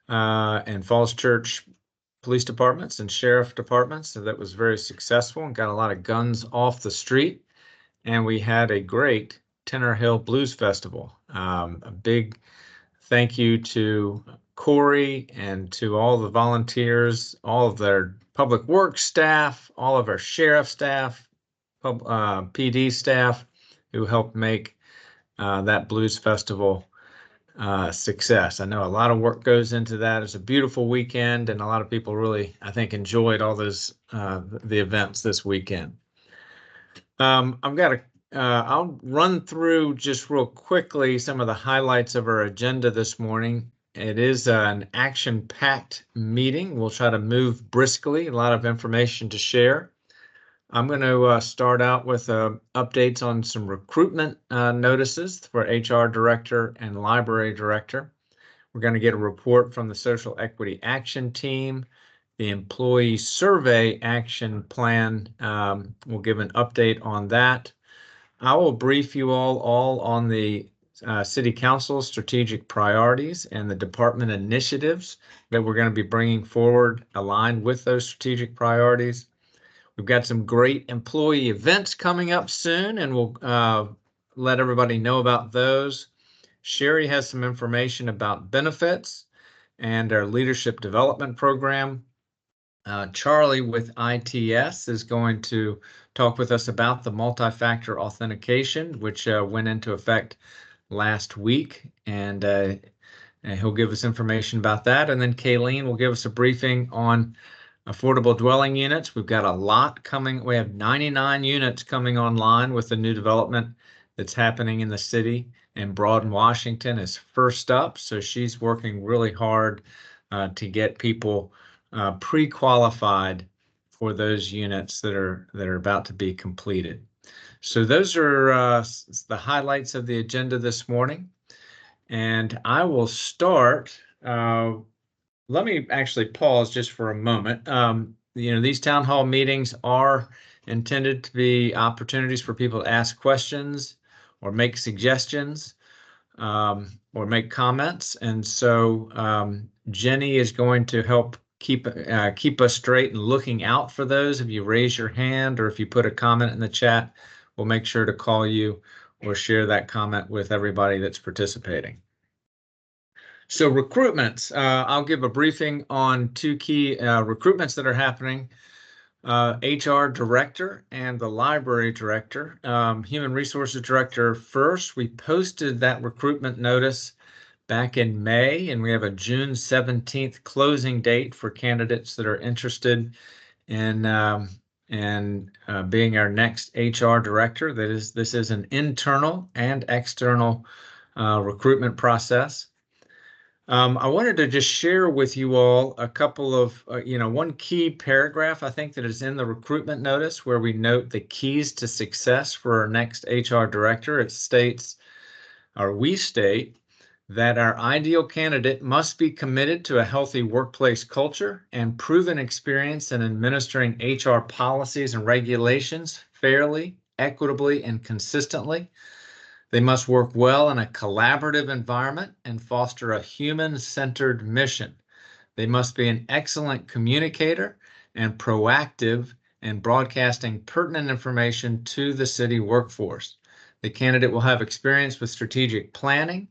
and Falls Church police departments and sheriff departments. So that was very successful and got a lot of guns off the street. And we had a great Tenor Hill Blues Festival. A big thank you to Corey and to all the volunteers, all of their public works staff, all of our sheriff staff, PD staff who helped make that blues festival success. I know a lot of work goes into that. It's a beautiful weekend, and a lot of people really, I think, enjoyed all those the events this weekend. I'll run through just real quickly some of the highlights of our agenda this morning. It is an action-packed meeting. We'll try to move briskly, a lot of information to share. I'm going to start out with updates on some recruitment notices for HR director and library director. We're going to get a report from the Social Equity Action Team. The Employee Survey Action Plan, we'll give an update on that. I will brief you all on the City Council strategic priorities and the department initiatives that we're going to be bringing forward aligned with those strategic priorities. We've got some great employee events coming up soon, and we'll let everybody know about those. Shari has some information about benefits and our leadership development program. Charlie with ITS is going to talk with us about the multi-factor authentication, which went into effect last week, and he'll give us information about that. And then Kayleen will give us a briefing on affordable dwelling units. We've got a lot coming. We have 99 units coming online with the new development that's happening in the city, and Broad, Washington is first up. So she's working really hard to get people pre-qualified for those units that are about to be completed. So those are the highlights of the agenda this morning, and I will start. Let me actually pause just for a moment. These town hall meetings are intended to be opportunities for people to ask questions or make suggestions or make comments, and so Jenny is going to help keep us straight and looking out for those. If you raise your hand or if you put a comment in the chat, we'll make sure to call you or share that comment with everybody that's participating. So recruitments, I'll give a briefing on two key recruitments that are happening. HR director and the library director. Human resources director first. We posted that recruitment notice back in May, and we have a June 17th closing date for candidates that are interested in being our next HR director. This is an internal and external recruitment process. I wanted to just share with you all a couple of, one key paragraph, I think, that is in the recruitment notice where we note the keys to success for our next HR director. It states, or we state, that our ideal candidate must be committed to a healthy workplace culture and proven experience in administering HR policies and regulations fairly, equitably, and consistently. They must work well in a collaborative environment and foster a human-centered mission. They must be an excellent communicator and proactive in broadcasting pertinent information to the city workforce. The candidate will have experience with strategic planning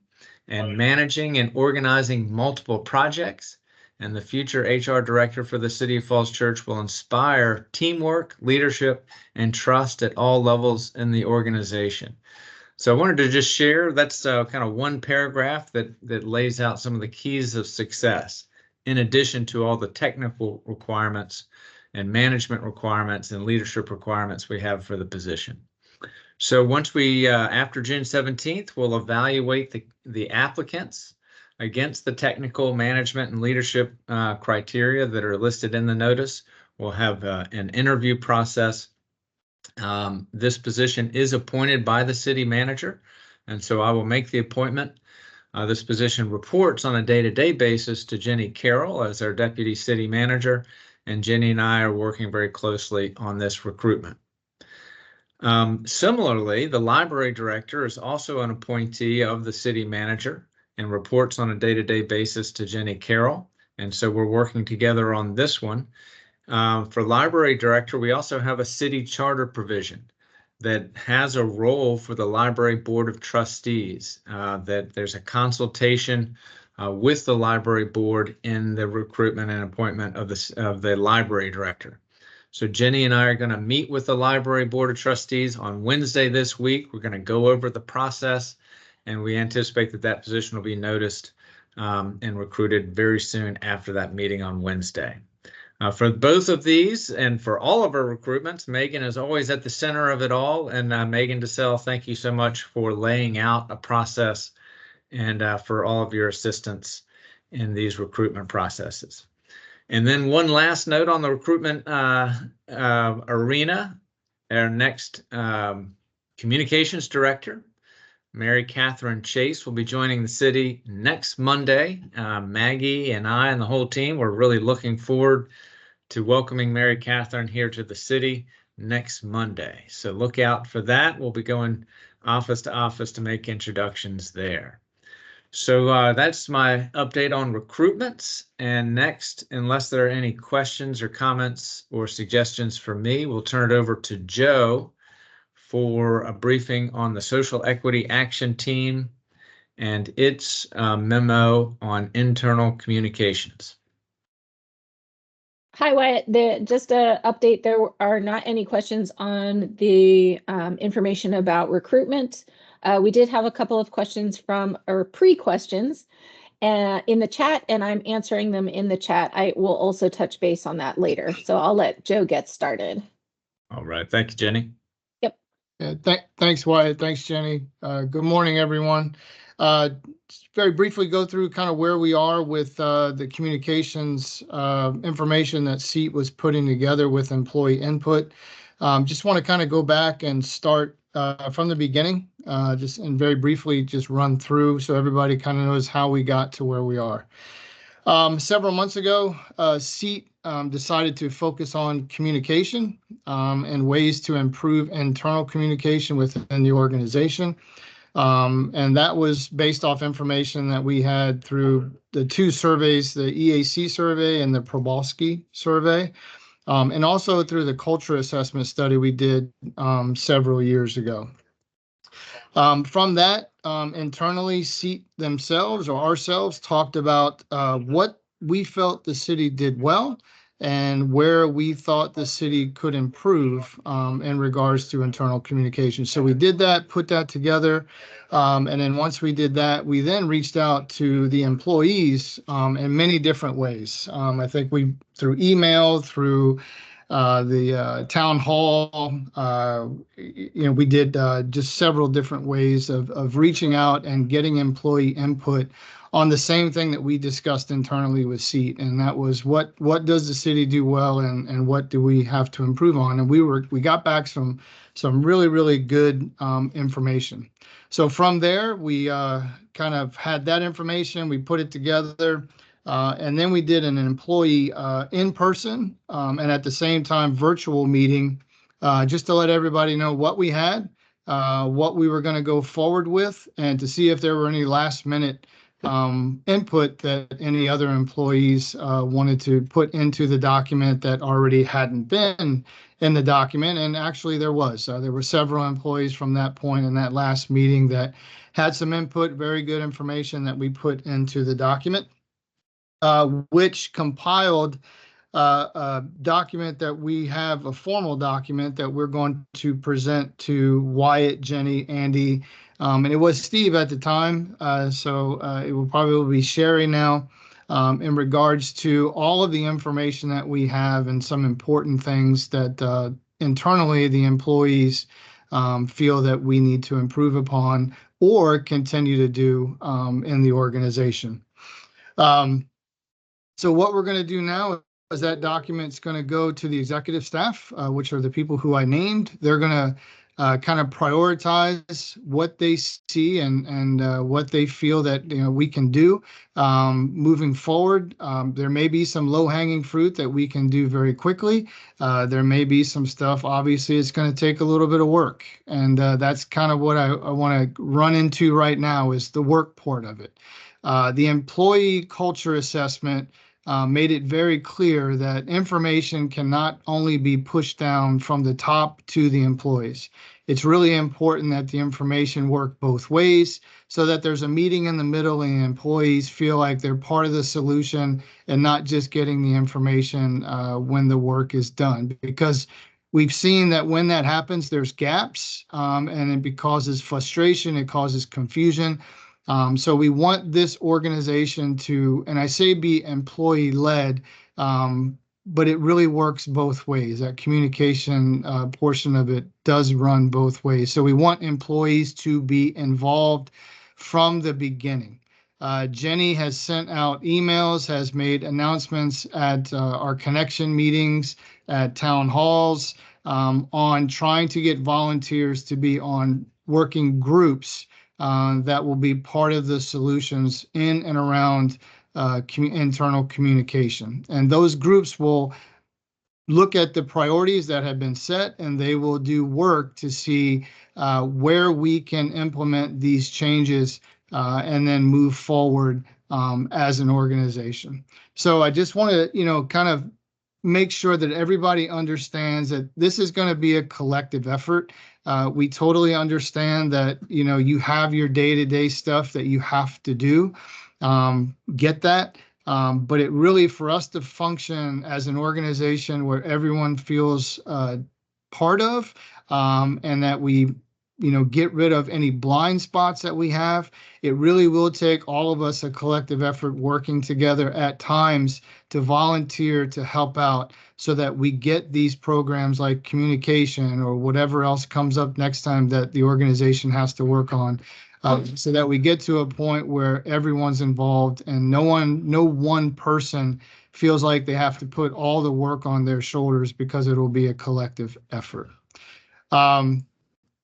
and managing and organizing multiple projects, and the future HR director for the City of Falls Church will inspire teamwork, leadership, and trust at all levels in the organization. So I wanted to just share, that's kind of one paragraph that lays out some of the keys of success, in addition to all the technical requirements and management requirements and leadership requirements we have for the position. So once we, after June 17th, we'll evaluate the applicants against the technical management and leadership criteria that are listed in the notice. We'll have an interview process. This position is appointed by the city manager, and so I will make the appointment. This position reports on a day-to-day basis to Jenny Carroll as our deputy city manager, and Jenny and I are working very closely on this recruitment. Similarly, the library director is also an appointee of the city manager, and reports on a day-to-day basis to Jenny Carroll. And so we're working together on this one. For library director, we also have a city charter provision that has a role for the library board of trustees, that there's a consultation with the library board in the recruitment and appointment of the library director. So Jenny and I are going to meet with the library board of trustees on Wednesday this week. We're going to go over the process, and we anticipate that that position will be noticed and recruited very soon after that meeting on Wednesday. For both of these and for all of our recruitments, Megan is always at the center of it all. And Megan DeSalle, thank you so much for laying out a process and for all of your assistance in these recruitment processes. And then one last note on the recruitment arena, our next communications director, Mary Catherine Chase, will be joining the city next Monday. Maggie and I and the whole team, we're really looking forward to welcoming Mary Catherine here to the city next Monday. So look out for that. We'll be going office to office to make introductions there. So that's my update on recruitments. And next, unless there are any questions or comments or suggestions for me, we'll turn it over to Joe for a briefing on the Social Equity Action Team and its memo on internal communications. Hi, Wyatt. Just an update, there are not any questions on the information about recruitment. We did have a couple of questions or pre-questions in the chat, and I'm answering them in the chat. I will also touch base on that later. So I'll let Joe get started. All right. Thank you, Jenny. Yep. Thanks, Wyatt. Thanks, Jenny. Good morning, everyone. Just very briefly go through kind of where we are with the communications information that SEAT was putting together with employee input. Just want to kind of go back and start from the beginning, and very briefly just run through so everybody kind of knows how we got to where we are. Several months ago, SEAT decided to focus on communication and ways to improve internal communication within the organization. And that was based off information that we had through the two surveys, the EAC survey and the Probalski survey, and also through the culture assessment study we did several years ago. From that, internally, SEAT themselves or ourselves talked about what we felt the city did well and where we thought the city could improve in regards to internal communication. So we did that, put that together, and then once we did that, we then reached out to the employees in many different ways. I think through email, through the town hall, we did just several different ways of reaching out and getting employee input on the same thing that we discussed internally with SEAT, and that was what does the city do well and what do we have to improve on. And we got back some really, really good information. So from there, we kind of had that information, we put it together, and then we did an employee in-person and at the same time virtual meeting just to let everybody know what we had, what we were going to go forward with, and to see if there were any last minute input that any other employees wanted to put into the document that already hadn't been in the document. And actually there were several employees from that point in that last meeting that had some input, very good information that we put into the document, which compiled a document that we have, a formal document that we're going to present to Wyatt, Jenny, Andy, and it was Steve at the time, so it will probably be Shari now, in regards to all of the information that we have and some important things that internally the employees feel that we need to improve upon or continue to do in the organization. So what we're going to do now is that document's going to go to the executive staff, which are the people who I named. They're going to kind of prioritize what they see and what they feel that we can do moving forward. There may be some low-hanging fruit that we can do very quickly. There may be some stuff, obviously, it's going to take a little bit of work. And that's kind of what I want to run into right now is the work part of it. The employee culture assessment made it very clear that information cannot only be pushed down from the top to the employees. It's really important that the information work both ways so that there's a meeting in the middle and employees feel like they're part of the solution and not just getting the information when the work is done. Because we've seen that when that happens, there's gaps and it causes frustration, it causes confusion. So we want this organization to, and I say be employee-led, but it really works both ways. That communication portion of it does run both ways. So we want employees to be involved from the beginning. Jenny has sent out emails, has made announcements at our connection meetings, at town halls, on trying to get volunteers to be on working groups that will be part of the solutions in and around internal communication. And those groups will look at the priorities that have been set, and they will do work to see where we can implement these changes and then move forward as an organization. So I just want to, kind of make sure that everybody understands that this is going to be a collective effort. We totally understand that, you have your day-to-day stuff that you have to do. Get that. But it really, for us to function as an organization where everyone feels part of, and that we, get rid of any blind spots that we have, it really will take all of us a collective effort working together at times to volunteer to help out so that we get these programs like communication or whatever else comes up next time that the organization has to work on. So that we get to a point where everyone's involved and no one person feels like they have to put all the work on their shoulders, because it'll be a collective effort.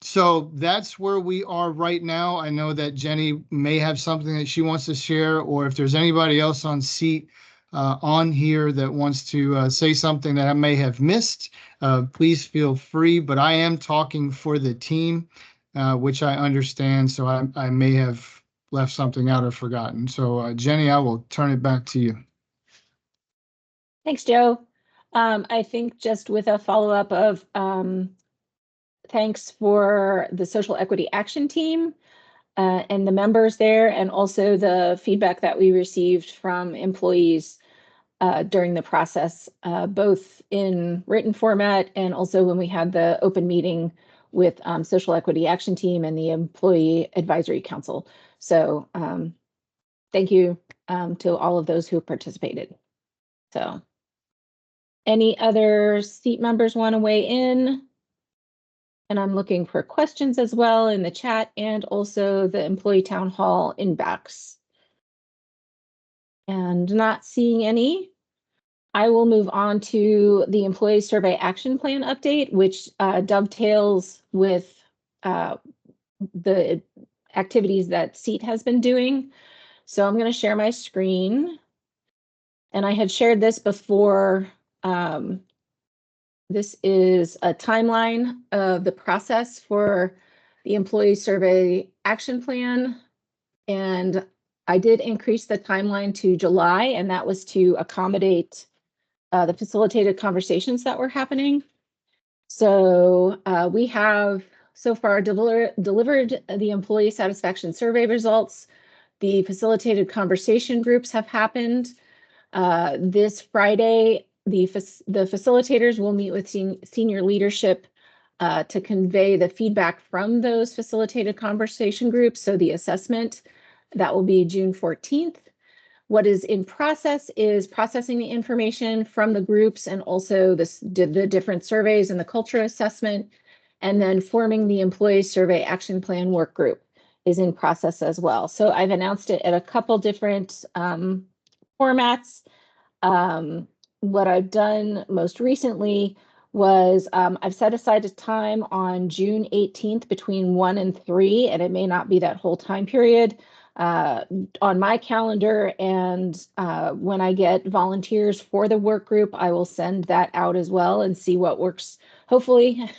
So that's where we are right now. I know that Jenny may have something that she wants to share, or if there's anybody else on seat on here that wants to say something that I may have missed, please feel free. But I am talking for the team, which I understand, so I may have left something out or forgotten. So Jenny, I will turn it back to you. Thanks, Joe. I think just with a follow-up of thanks for the Social Equity Action Team and the members there, and also the feedback that we received from employees during the process, both in written format and also when we had the open meeting with Social Equity Action Team and the Employee Advisory Council. So thank you to all of those who participated. So any other seat members want to weigh in? And I'm looking for questions as well in the chat and also the employee town hall inbox. And not seeing any. I will move on to the employee survey action plan update, which dovetails with the activities that SEAT has been doing. So I'm going to share my screen. And I had shared this before. This is a timeline of the process for the employee survey action plan. And I did increase the timeline to July, and that was to accommodate the facilitated conversations that were happening. So we have so far delivered the employee satisfaction survey results. The facilitated conversation groups have happened. This Friday, the facilitators will meet with senior leadership to convey the feedback from those facilitated conversation groups. So the assessment, that will be June 14th. What is in process is processing the information from the groups and also the different surveys and the culture assessment, and then forming the employee survey action plan work group is in process as well. So I've announced it at a couple different formats. What I've done most recently was I've set aside a time on June 18th between 1 and 3, and it may not be that whole time period on my calendar. And when I get volunteers for the work group, I will send that out as well and see what works. Hopefully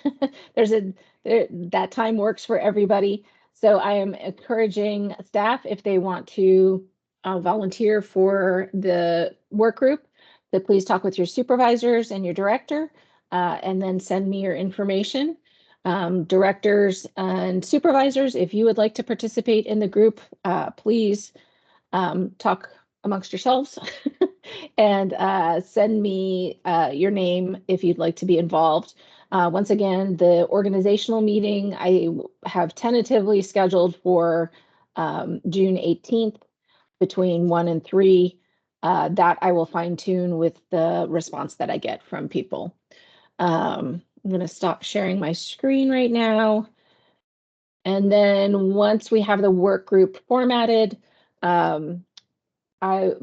that time works for everybody. So I am encouraging staff, if they want to volunteer for the work group, that please talk with your supervisors and your director, and then send me your information. Directors and supervisors, if you would like to participate in the group, please talk amongst yourselves and send me your name if you'd like to be involved. Once again, the organizational meeting I have tentatively scheduled for June 18th between 1 and 3. That I will fine tune with the response that I get from people. I'm going to stop sharing my screen right now. And then once we have the work group formatted, I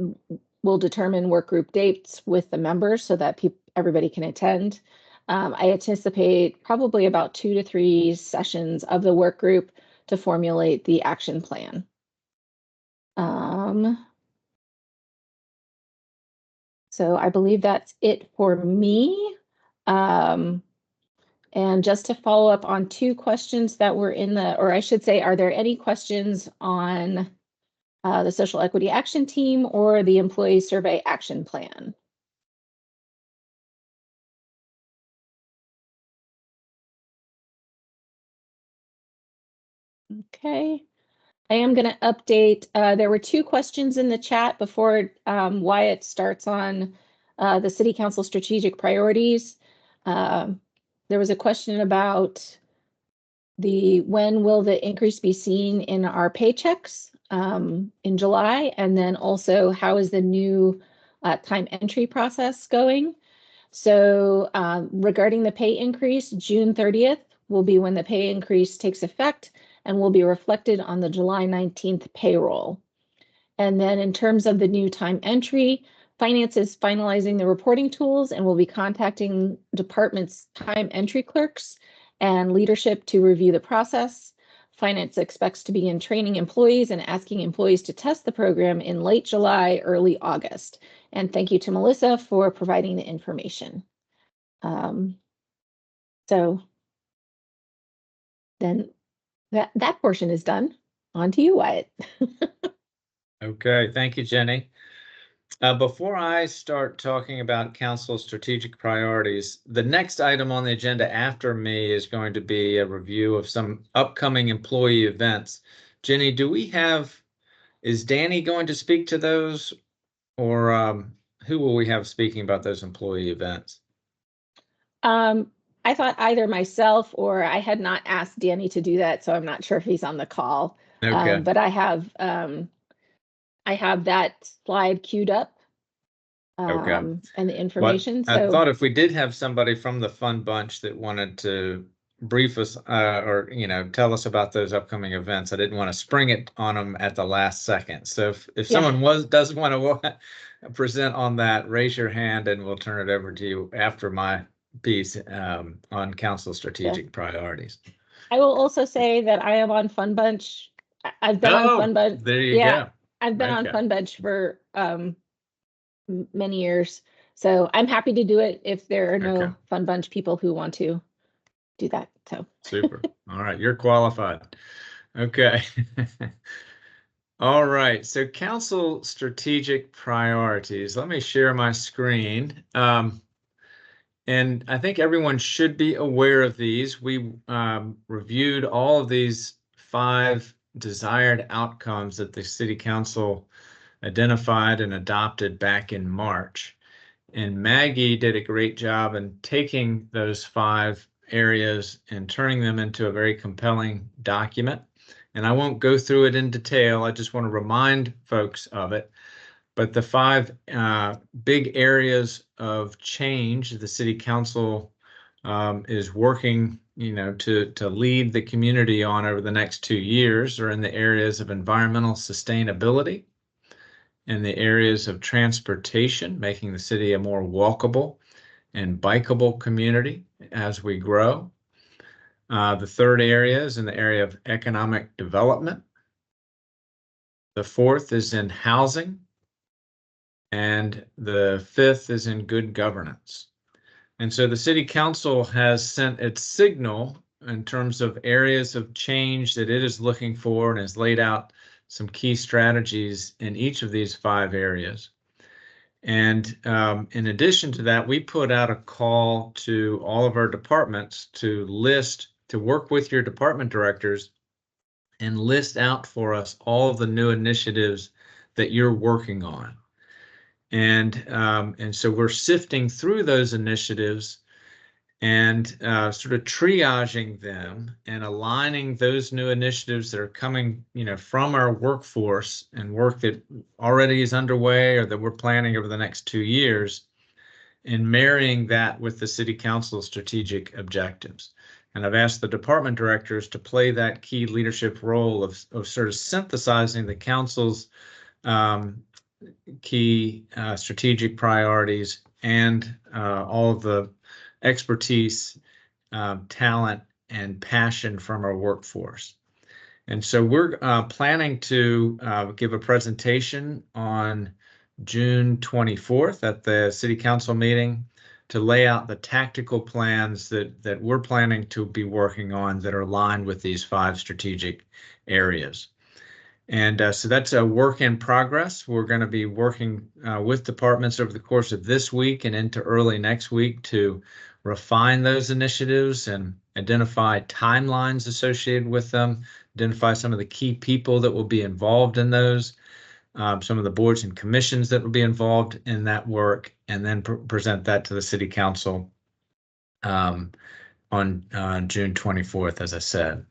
will determine work group dates with the members so that everybody can attend. I anticipate probably about 2 to 3 sessions of the work group to formulate the action plan. So I believe that's it for me. And just to follow up on 2 questions that were in or I should say, are there any questions on the Social Equity Action Team or the Employee Survey Action Plan? Okay. I am going to update. There were 2 questions in the chat before Wyatt starts on the City Council strategic priorities. There was a question about when will the increase be seen in our paychecks in July, and then also how is the new time entry process going? So regarding the pay increase, June 30th will be when the pay increase takes effect and will be reflected on the July 19th payroll. And then in terms of the new time entry, Finance is finalizing the reporting tools and will be contacting departments' time entry clerks and leadership to review the process. Finance expects to begin training employees and asking employees to test the program in late July, early August. And thank you to Melissa for providing the information. So then that portion is done. On to you, Wyatt. Okay, thank you, Jenny. Before I start talking about council strategic priorities, the next item on the agenda after me is going to be a review of some upcoming employee events. Jenny, is Danny going to speak to those, or who will we have speaking about those employee events? I thought either myself or I had not asked Danny to do that, so I'm not sure if he's on the call. Okay. But I have that slide queued up. Okay. And the information. I thought if we did have somebody from the fun bunch that wanted to brief us or tell us about those upcoming events, I didn't want to spring it on them at the last second. So if someone does want to present on that, raise your hand and we'll turn it over to you after my piece on council strategic priorities. I will also say that I am on Fun Bunch. I've been on Fun Bunch. There you go. I've been on Fun Bunch for many years, so I'm happy to do it if there are no Fun Bunch people who want to do that. So super. All right, you're qualified. Okay. All right, so council strategic priorities. Let me share my screen. And I think everyone should be aware of these. We reviewed all of these 5 desired outcomes that the City Council identified and adopted back in March. And Maggie did a great job in taking those 5 areas and turning them into a very compelling document. And I won't go through it in detail. I just want to remind folks of it. But the 5 big areas of change the City Council is working, to lead the community on over the next 2 years are in the areas of environmental sustainability, in the areas of transportation, making the city a more walkable and bikeable community as we grow. The 3rd area is in the area of economic development. The 4th is in housing. And the 5th is in good governance. And so the City Council has sent its signal in terms of areas of change that it is looking for and has laid out some key strategies in each of these 5 areas. And in addition to that, we put out a call to all of our departments to work with your department directors and list out for us all of the new initiatives that you're working on. And so we're sifting through those initiatives and sort of triaging them and aligning those new initiatives that are coming, from our workforce and work that already is underway or that we're planning over the next 2 years, and marrying that with the city council strategic objectives. And I've asked the department directors to play that key leadership role of sort of synthesizing the council's key strategic priorities and all of the expertise, talent, and passion from our workforce. And so we're planning to give a presentation on June 24th at the City Council meeting to lay out the tactical plans that we're planning to be working on that are aligned with these 5 strategic areas. And so that's a work in progress. We're going to be working with departments over the course of this week and into early next week to refine those initiatives and identify timelines associated with them, identify some of the key people that will be involved in those, some of the boards and commissions that will be involved in that work, and then present that to the City Council on June 24th, as I said.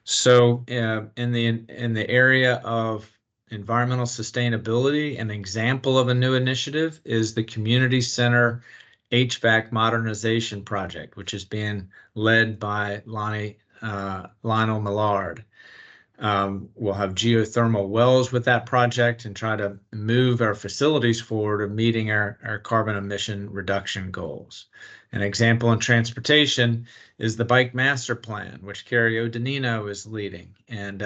So in the area of environmental sustainability, an example of a new initiative is the Community Center HVAC Modernization Project, which is being led by Lionel Millard. We'll have geothermal wells with that project and try to move our facilities forward of meeting our carbon emission reduction goals. An example in transportation is the Bike Master Plan, which Carrie O'Danino is leading, and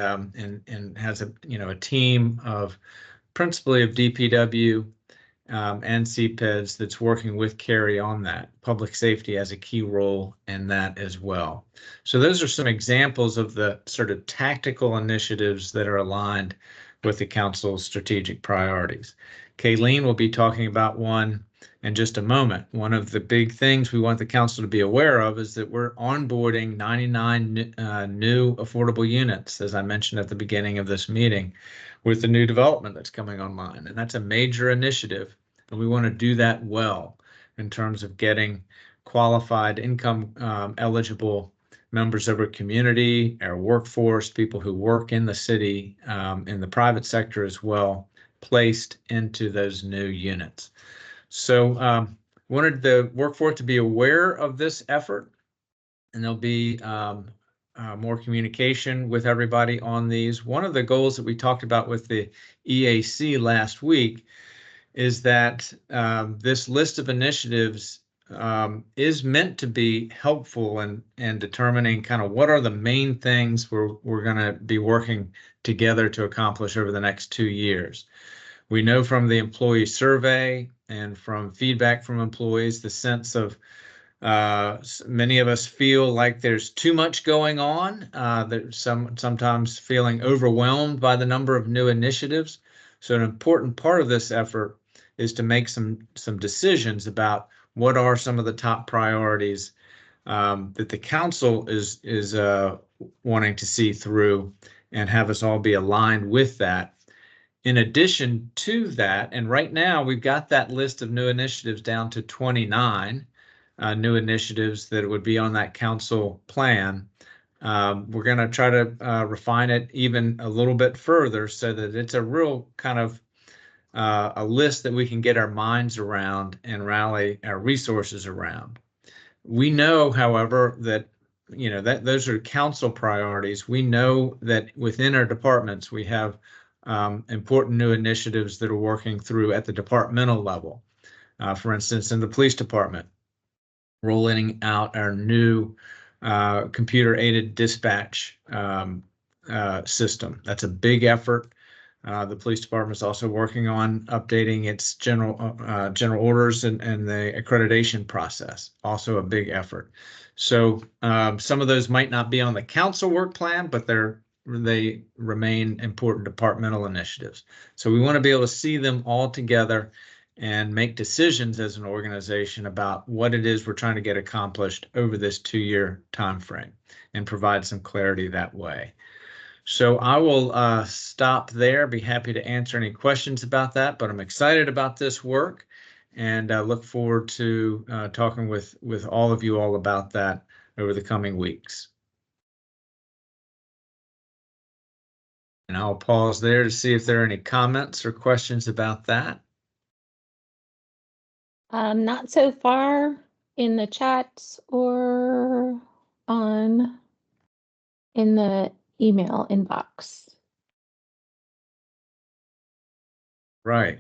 has a team of principally of DPW and CPEDs that's working with Carrie on that. Public safety has a key role in that as well. So those are some examples of the sort of tactical initiatives that are aligned with the council's strategic priorities. Kayleen will be talking about one in just a moment. One of the big things we want the council to be aware of is that we're onboarding 99 new affordable units, as I mentioned at the beginning of this meeting, with the new development that's coming online. And that's a major initiative. And we want to do that well in terms of getting qualified income eligible members of our community, our workforce, people who work in the city, in the private sector as well, placed into those new units. So wanted the workforce to be aware of this effort, and there'll be more communication with everybody on these. One of the goals that we talked about with the EAC last week is that this list of initiatives is meant to be helpful in determining kind of what are the main things we're going to be working together to accomplish over the next 2 years. We know from the employee survey and from feedback from employees, the sense of many of us feel like there's too much going on. There's sometimes feeling overwhelmed by the number of new initiatives. So an important part of this effort is to make some decisions about what are some of the top priorities that the council is wanting to see through, and have us all be aligned with that. In addition to that, and right now we've got that list of new initiatives down to 29 new initiatives that would be on that council plan. We're going to try to refine it even a little bit further so that it's a real kind of a list that we can get our minds around and rally our resources around. We know, however, that that those are council priorities. We know that within our departments we have important new initiatives that are working through at the departmental level. For instance, in the police department, rolling out our new computer-aided dispatch system. That's a big effort. The police department is also working on updating its general orders and the accreditation process. Also a big effort. So some of those might not be on the council work plan, but they're they remain important departmental initiatives. So we want to be able to see them all together and make decisions as an organization about what it is we're trying to get accomplished over this 2-year time frame and provide some clarity that way. So I will stop there. Be happy to answer any questions about that, but I'm excited about this work and look forward to talking with all of you all about that over the coming weeks. And I'll pause there to see if there are any comments or questions about that. Not so far in the chat or in the email inbox. Right.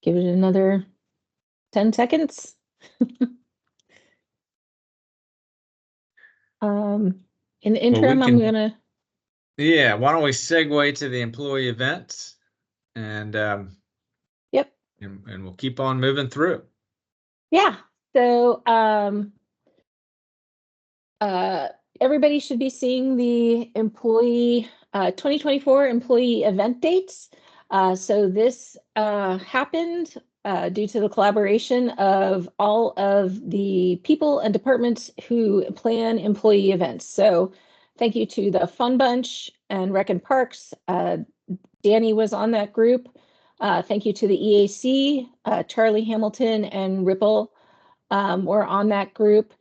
Give it another 10 seconds. In the interim, I'm gonna. Yeah, why don't we segue to the employee events and Yep. And we'll keep on moving through. Yeah. So everybody should be seeing the 2024 employee event dates. So this happened due to the collaboration of all of the people and departments who plan employee events. So thank you to the Fun Bunch and Rec and Parks. Danny was on that group. Thank you to the EAC, Charlie Hamilton and Ripple were on that group.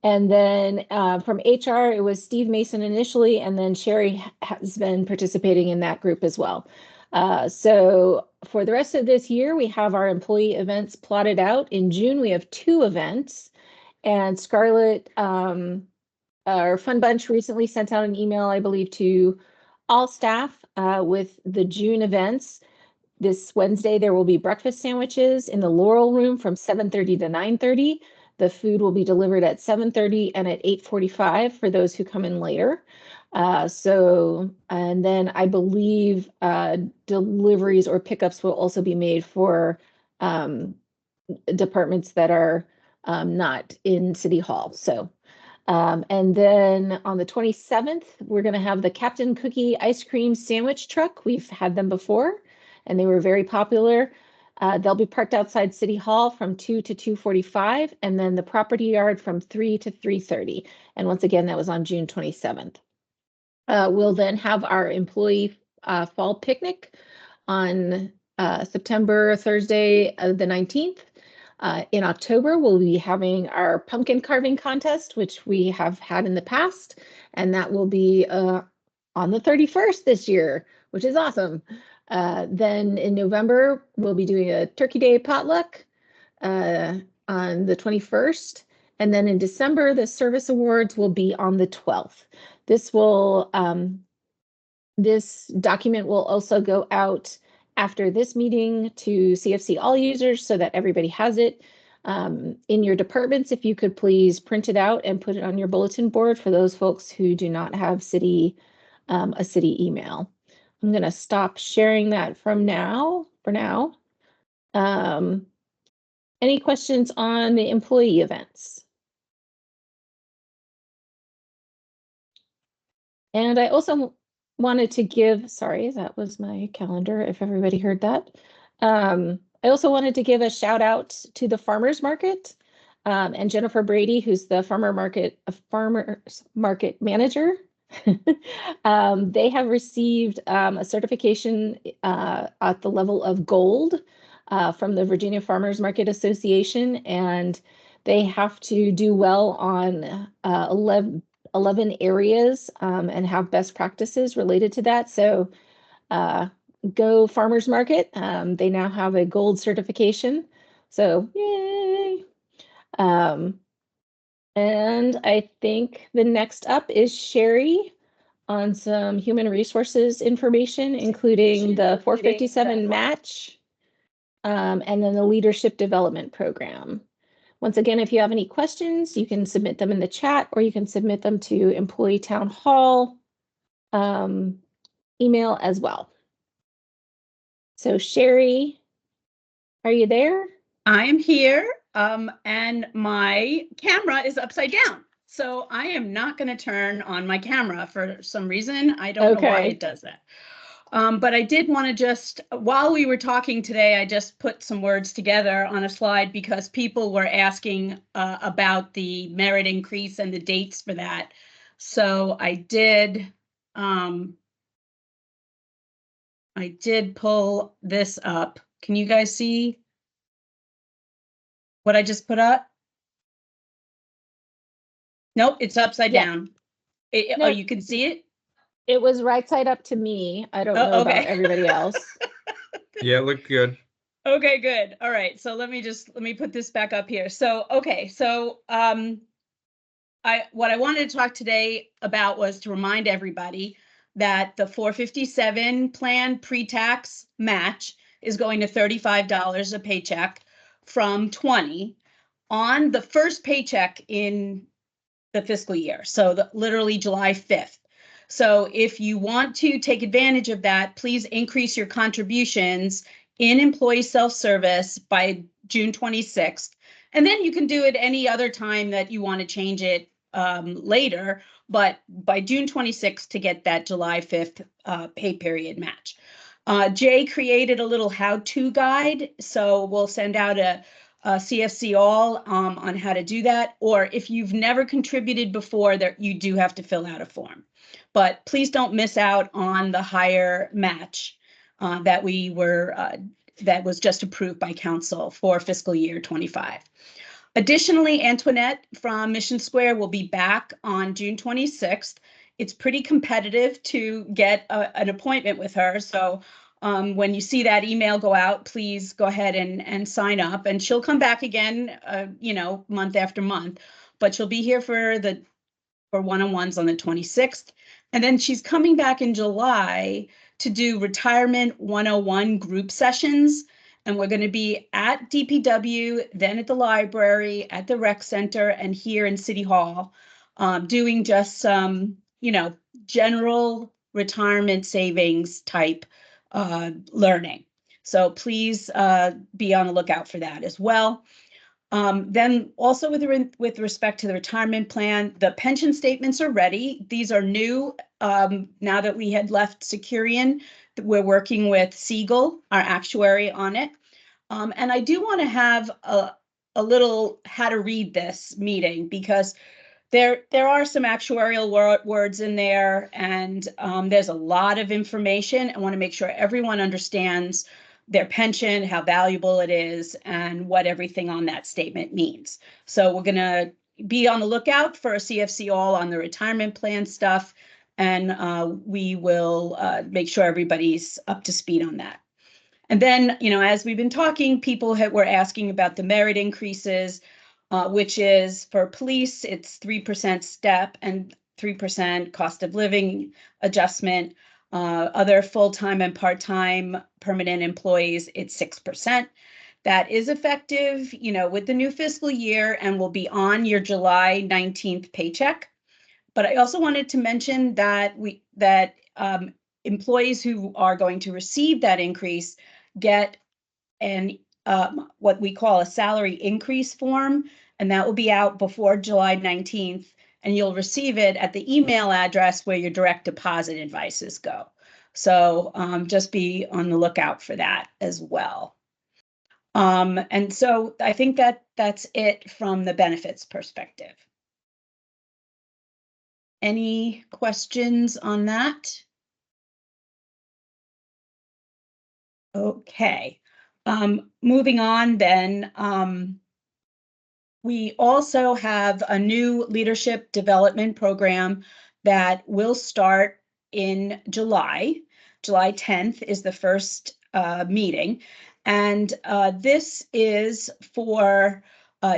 And then from HR, it was Steve Mason initially, and then Shari has been participating in that group as well. So for the rest of this year, we have our employee events plotted out. In June, we have 2 events, and Scarlett, our Fun Bunch, recently sent out an email, I believe, to all staff with the June events. This Wednesday, there will be breakfast sandwiches in the Laurel Room from 7:30 to 9:30. The food will be delivered at 7:30 and at 8:45 for those who come in later. And then I believe deliveries or pickups will also be made for departments that are not in City Hall. So, and then on the 27th, we're going to have the Captain Cookie ice cream sandwich truck. We've had them before, and they were very popular. They'll be parked outside City Hall from 2 to 2:45, and then the property yard from 3 to 3:30. And once again, that was on June 27th. We'll then have our employee fall picnic on September Thursday, the 19th. In October, we'll be having our pumpkin carving contest, which we have had in the past, and that will be on the 31st this year, which is awesome. Then in November, we'll be doing a Turkey Day potluck on the 21st. And then in December, the service awards will be on the 12th. This document will also go out after this meeting to CFC all users so that everybody has it in your departments. If you could please print it out and put it on your bulletin board for those folks who do not have a city email. I'm going to stop sharing that for now. Any questions on the employee events? And I also wanted to give, sorry, that was my calendar, if everybody heard that. I also wanted to give a shout out to the farmers market and Jennifer Brady, who's the farmers market manager. They have received a certification at the level of gold from the Virginia Farmers Market Association, and they have to do well on 11 areas and have best practices related to that. So go farmers market. They now have a gold certification. So yay. And I think the next up is Shari on some human resources information, including the 457 match and then the leadership development program. Once again, if you have any questions, you can submit them in the chat or you can submit them to Employee Town Hall email as well. So Shari, are you there? I am here and my camera is upside down. So I am not going to turn on my camera for some reason. I don't know why Okay. it does that. But I did want to just, while we were talking today, I just put some words together on a slide because people were asking about the merit increase and the dates for that. So I did pull this up. Can you guys see what I just put up? Nope, it's upside Yeah. down. No. Oh, you can see it? It was right side up to me. I don't Oh, know about okay. everybody else. Yeah, look good. Okay, good. All right. So let me put this back up here. So, okay. So, what I wanted to talk today about was to remind everybody that the 457 plan pre-tax match is going to $35 a paycheck from 20 on the first paycheck in the fiscal year. So literally July 5th. So if you want to take advantage of that, please increase your contributions in employee self-service by June 26th. And then you can do it any other time that you want to change it later, but by June 26th to get that July 5th pay period match. Jay created a little how-to guide, so we'll send out a CFC all on how to do that. Or if you've never contributed before, there you do have to fill out a form. But please don't miss out on the higher match that was just approved by council for fiscal year 25. Additionally, Antoinette from Mission Square will be back on June 26th. It's pretty competitive to get an appointment with her. So when you see that email go out, please go ahead and sign up. And she'll come back again, month after month. But she'll be here for one-on-ones on the 26th. And then she's coming back in July to do Retirement 101 group sessions. And we're going to be at DPW, then at the library, at the rec center, and here in City Hall, doing just some, general retirement savings type learning. So please be on the lookout for that as well. Then also with respect to the retirement plan, the pension statements are ready. These are new. Now that we had left Securian, we're working with Siegel, our actuary, on it. And I do want to have a little how to read this meeting because there are some actuarial words in there, and there's a lot of information. I want to make sure everyone understands their pension, how valuable it is, and what everything on that statement means. So we're going to be on the lookout for a CFC all on the retirement plan stuff, and we will make sure everybody's up to speed on that. And then, as we've been talking, people were asking about the merit increases, which is for police, it's 3% step and 3% cost of living adjustment. Other full-time and part-time permanent employees, it's 6%. That is effective, with the new fiscal year and will be on your July 19th paycheck. But I also wanted to mention that employees who are going to receive that increase get what we call a salary increase form, and that will be out before July 19th, and you'll receive it at the email address where your direct deposit advices go. So just be on the lookout for that as well. And so I think that's it from the benefits perspective. Any questions on that? Okay. Moving on then, we also have a new leadership development program that will start in July. July 10th is the first meeting. And this is for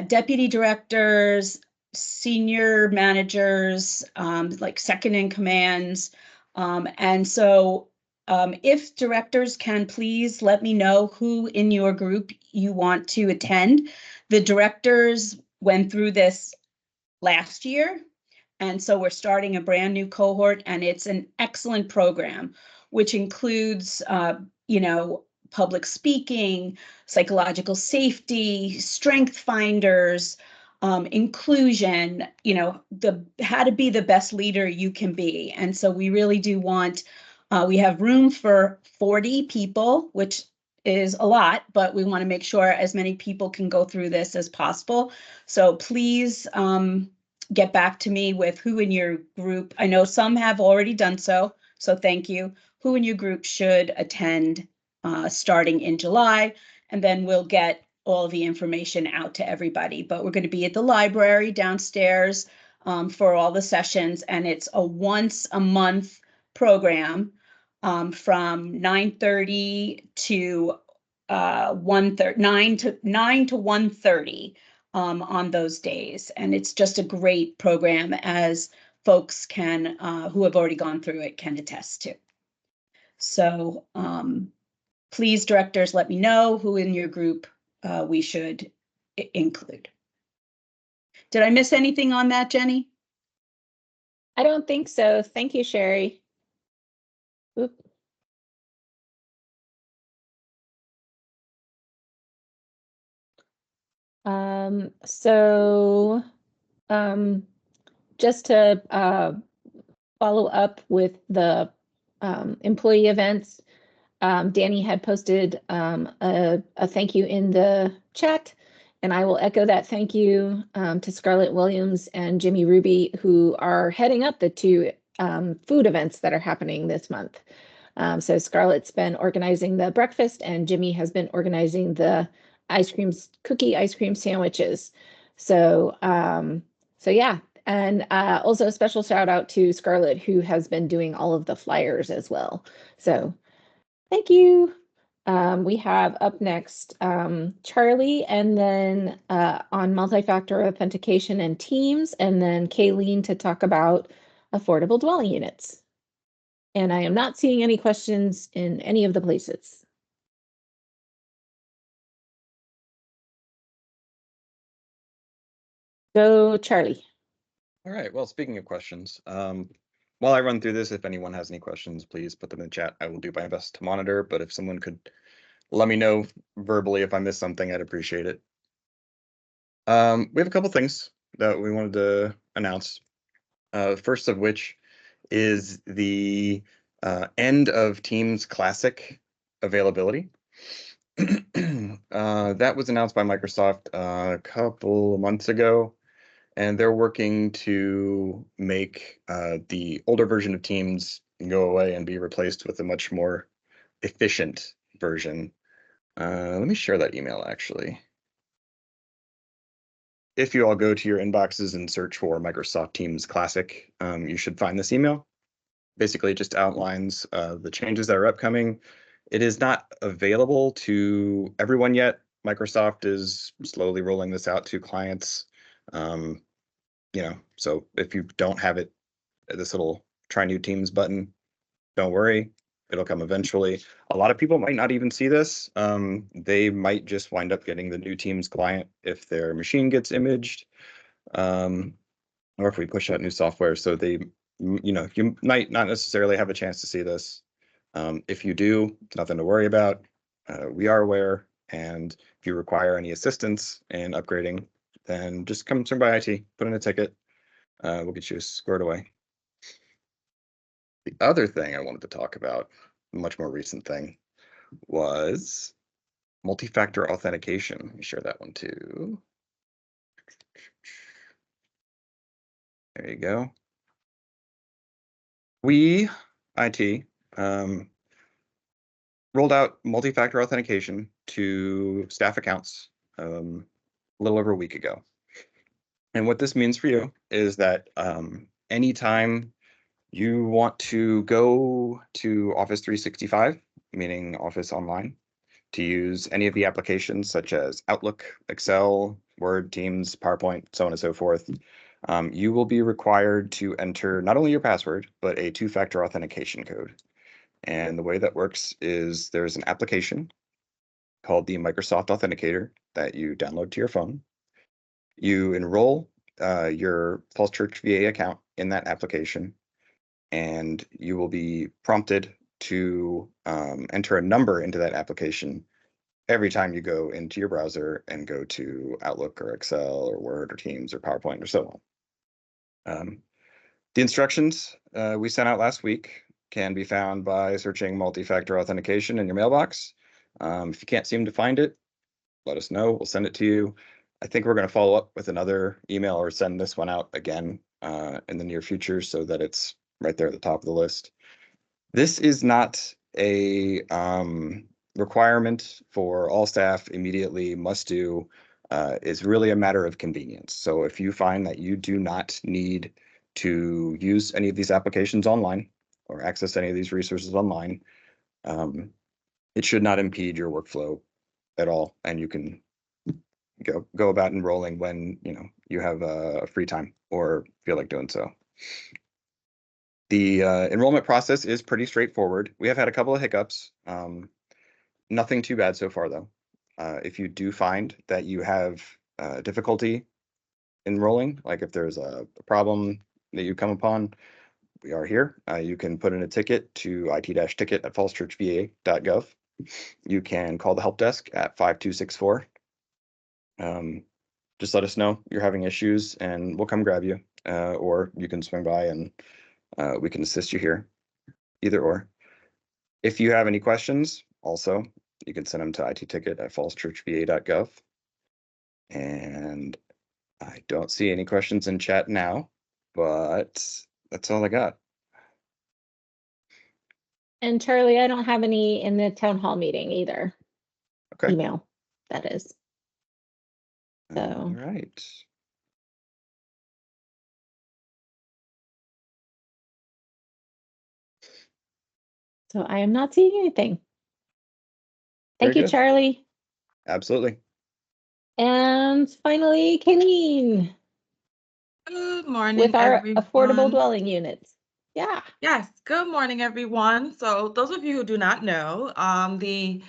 deputy directors, senior managers, like second in commands. And so if directors can please let me know who in your group you want to attend. The directors went through this last year, and so we're starting a brand new cohort, and it's an excellent program, which includes, public speaking, psychological safety, strength finders, inclusion, how to be the best leader you can be. And so we really do want, we have room for 40 people, which is a lot, but we want to make sure as many people can go through this as possible. So please get back to me with who in your group. I know some have already done so thank you. Who in your group should attend starting in July, and then we'll get all the information out to everybody. But we're going to be at the library downstairs for all the sessions, and it's a once a month program from 9:30 to 1:30, 9 to 1:30 on those days. And it's just a great program, as folks can who have already gone through it can attest to. So please, directors, let me know who in your group we should include. Did I miss anything on that, Jenny? I don't think so. Thank you, Shari. Oop. Just to follow up with the employee events, Danny had posted a thank you in the chat, and I will echo that thank you to Scarlett Williams and Jimmy Ruby, who are heading up the two food events that are happening this month. So Scarlett's been organizing the breakfast, and Jimmy has been organizing the cookie ice cream sandwiches. So yeah. And also a special shout out to Scarlett, who has been doing all of the flyers as well. So thank you. We have up next Charlie, and then on multi-factor authentication and teams, and then Kayleen to talk about affordable dwelling units. And I am not seeing any questions in any of the places. Go, Charlie. All right. Well, speaking of questions, while I run through this, if anyone has any questions, please put them in the chat. I will do my best to monitor, but if someone could let me know verbally if I missed something, I'd appreciate it. We have a couple things that we wanted to announce. First of which is the end of Teams Classic availability. That was announced by Microsoft a couple of months ago, and they're working to make the older version of Teams go away and be replaced with a much more efficient version. Let me share that email, actually. If you all go to your inboxes and search for Microsoft Teams Classic, you should find this email. Basically, it just outlines the changes that are upcoming. It is not available to everyone yet. Microsoft is slowly rolling this out to clients. So if you don't have it, this little try new Teams button, don't worry, it'll come eventually. A lot of people might not even see this. They might just wind up getting the new Teams client if their machine gets imaged, or if we push out new software. So they, you might not necessarily have a chance to see this. If you do, it's nothing to worry about. We are aware, and if you require any assistance in upgrading, then just come swing by IT, put in a ticket. We'll get you squared away. The other thing I wanted to talk about, a much more recent thing, was multi-factor authentication. Let me share that one too. There you go. We, IT, rolled out multi-factor authentication to staff accounts a little over a week ago. And what this means for you is that anytime you want to go to Office 365, meaning Office Online, to use any of the applications such as Outlook, Excel, Word, Teams, PowerPoint, so on and so forth, you will be required to enter not only your password, but a two-factor authentication code. And the way that works is there's an application called the Microsoft Authenticator that you download to your phone. You enroll your Falls Church VA account in that application, and you will be prompted to enter a number into that application every time you go into your browser and go to Outlook or Excel or Word or Teams or PowerPoint or so on. The instructions we sent out last week can be found by searching multi-factor authentication in your mailbox. If you can't seem to find it, let us know. We'll send it to you. I think we're going to follow up with another email or send this one out again in the near future so that it's right there at the top of the list. This is not a requirement for all staff immediately must do. It's really a matter of convenience. So if you find that you do not need to use any of these applications online or access any of these resources online, it should not impede your workflow at all, and you can go about enrolling when you have a free time or feel like doing so. The enrollment process is pretty straightforward. We have had a couple of hiccups. Nothing too bad so far, though. If you do find that you have difficulty enrolling, like if there's a problem that you come upon, we are here. You can put in a ticket to it-ticket@fallschurchva.gov. You can call the help desk at 5264. Just let us know you're having issues and we'll come grab you, or you can swing by and we can assist you here, either or. If you have any questions, also, you can send them to it-ticket@fallschurchva.gov. And I don't see any questions in chat now, but that's all I got. And Charlie, I don't have any in the town hall meeting either. Okay. Email, that is. So. All right. So I am not seeing anything. Thank Very you, good. Charlie. Absolutely. And finally, Kayleen, Good morning, with our everyone. affordable dwelling units. Yeah. Yes, good morning, everyone. So those of you who do not know, the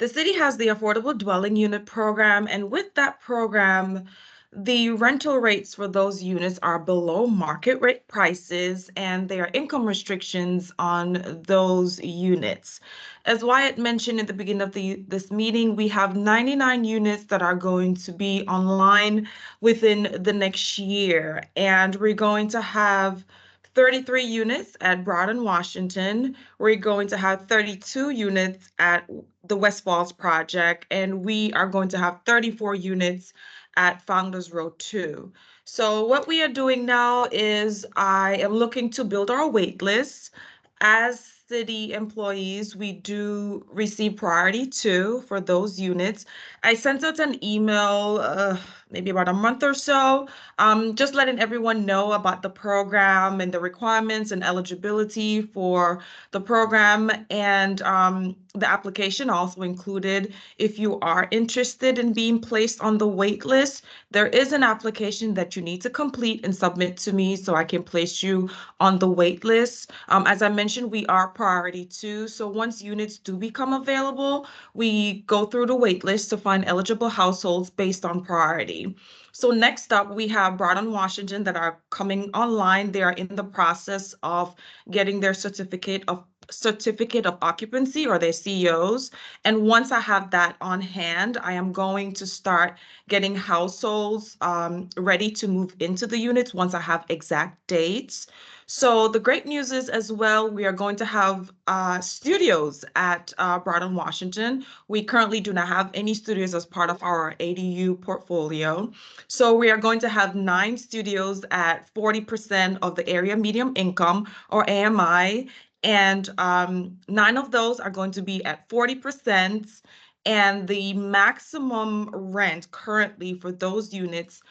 city has the affordable dwelling unit program, and with that program, the rental rates for those units are below market rate prices, and there are income restrictions on those units. As Wyatt mentioned at the beginning of this meeting, we have 99 units that are going to be online within the next year, and we're going to have 33 units at Broad Washington. We're going to have 32 units at the West Falls project, and we are going to have 34 units at Founders Row 2. So what we are doing now is I am looking to build our wait list. As city employees, we do receive priority 2 for those units. I sent out an email maybe about a month or so, just letting everyone know about the program and the requirements and eligibility for the program. And the application also included, if you are interested in being placed on the wait list, there is an application that you need to complete and submit to me so I can place you on the wait list. As I mentioned, we are priority 2. So once units do become available, we go through the wait list to find eligible households based on priority. So next up, we have Broad Washington that are coming online. They are in the process of getting their certificate of occupancy, or their COs. And once I have that on hand, I am going to start getting households ready to move into the units once I have exact dates. So the great news is as well, we are going to have studios at Broad Washington. We currently do not have any studios as part of our ADU portfolio. So we are going to have 9 studios at 40% of the area median income, or AMI, and 9 of those are going to be at 40%. And the maximum rent currently for those units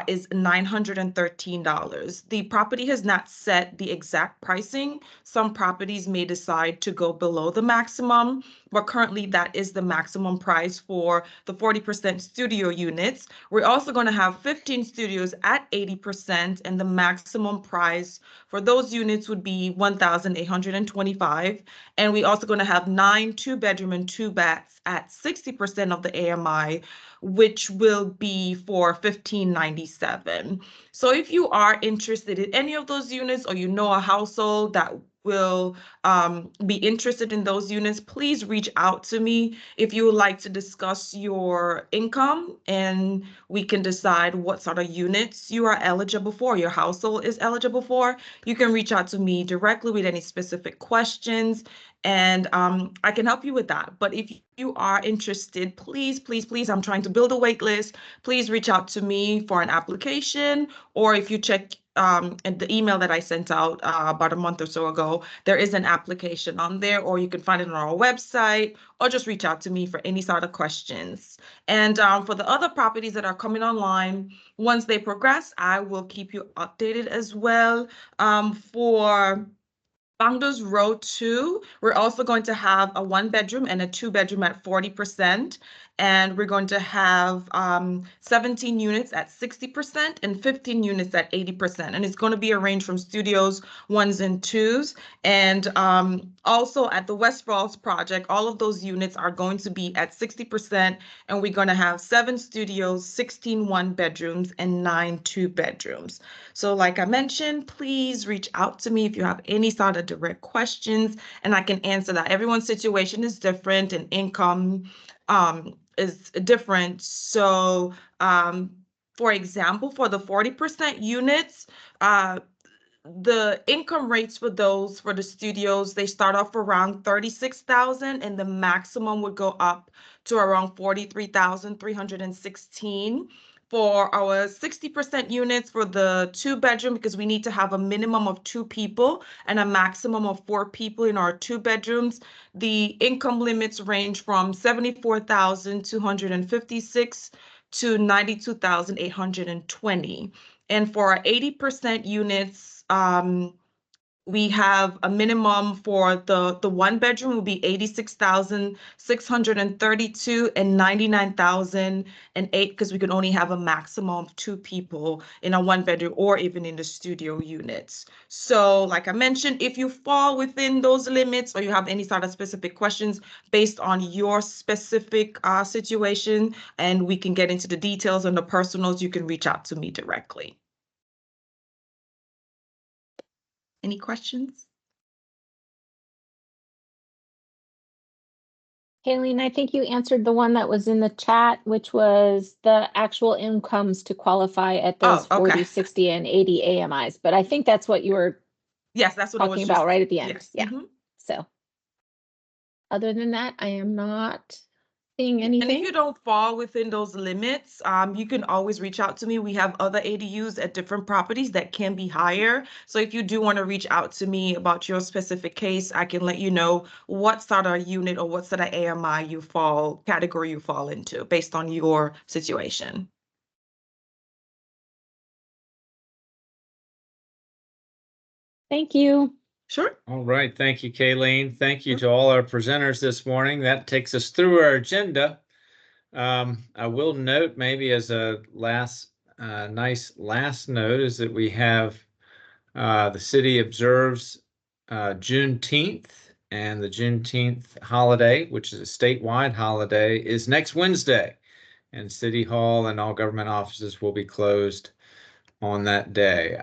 is $913. The property has not set the exact pricing. Some properties may decide to go below the maximum, but currently that is the maximum price for the 40% studio units. We're also going to have 15 studios at 80%, and the maximum price for those units would be $1,825. And we're also going to have 9 2-bedroom and 2 baths at 60% of the AMI, which will be for $1,597. So if you are interested in any of those units, or you know a household that will be interested in those units, please reach out to me if you would like to discuss your income, and we can decide what sort of units you are eligible for, your household is eligible for. You can reach out to me directly with any specific questions, and I can help you with that. But if you are interested, please, please, please, I'm trying to build a wait list. Please reach out to me for an application, or if you check in the email that I sent out about a month or so ago, there is an application on there, or you can find it on our website, or just reach out to me for any sort of questions. And for the other properties that are coming online, once they progress, I will keep you updated as well. For Founders Row 2, we're also going to have a 1-bedroom and a 2-bedroom at 40%. And we're going to have 17 units at 60% and 15 units at 80%. And it's going to be a range from studios 1s and 2s. And also at the West Falls project, all of those units are going to be at 60%. And we're going to have 7 studios, 16 1-bedrooms, and 9 2-bedrooms. So like I mentioned, please reach out to me if you have any sort of direct questions, and I can answer that. Everyone's situation is different and income is different. So for example, for the 40% units, the income rates for those, for the studios, they start off around 36,000, and the maximum would go up to around 43,316. For our 60% units for the 2-bedroom, because we need to have a minimum of 2 people and a maximum of 4 people in our 2 bedrooms, the income limits range from 74,256 to 92,820. And for our 80% units, we have a minimum for the 1-bedroom will be 86,632 and 99,008, because we can only have a maximum of 2 people in a 1-bedroom or even in the studio units. So like I mentioned, if you fall within those limits or you have any sort of specific questions based on your specific situation, and we can get into the details and the personals, you can reach out to me directly. Any questions? Kayleen, I think you answered the one that was in the chat, which was the actual incomes to qualify at those 40, 60, and 80 AMIs. But I think that's what you were Yes, that's what I was talking about right at the end. Yes. Yeah. So other than that, I am not seeing anything. And if you don't fall within those limits, you can always reach out to me. We have other ADUs at different properties that can be higher. So if you do want to reach out to me about your specific case, I can let you know what sort of unit or what sort of AMI category you fall into based on your situation. Thank you. Sure. All right. Thank you, Kayleen. Thank you to all our presenters this morning. That takes us through our agenda. I will note, maybe as a nice last note, is that we have the city observes Juneteenth, and the Juneteenth holiday, which is a statewide holiday, is next Wednesday, and City Hall and all government offices will be closed on that day.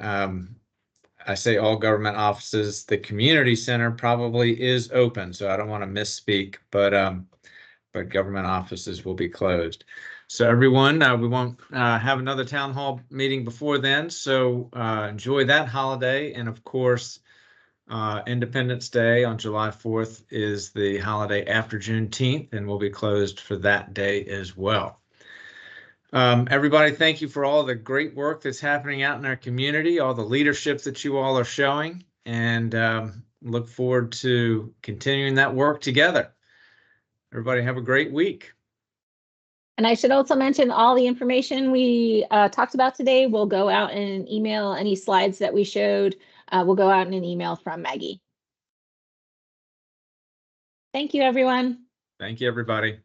I say all government offices, the community center probably is open, so I don't want to misspeak, but government offices will be closed. So everyone, we won't have another town hall meeting before then, so enjoy that holiday. And of course, Independence Day on July 4th is the holiday after Juneteenth, and we'll be closed for that day as well. Everybody, thank you for all the great work that's happening out in our community, all the leadership that you all are showing, and look forward to continuing that work together. Everybody have a great week. And I should also mention all the information we talked about today will go out in an email. Any slides that we showed will go out in an email from Maggie. Thank you, everyone. Thank you, everybody.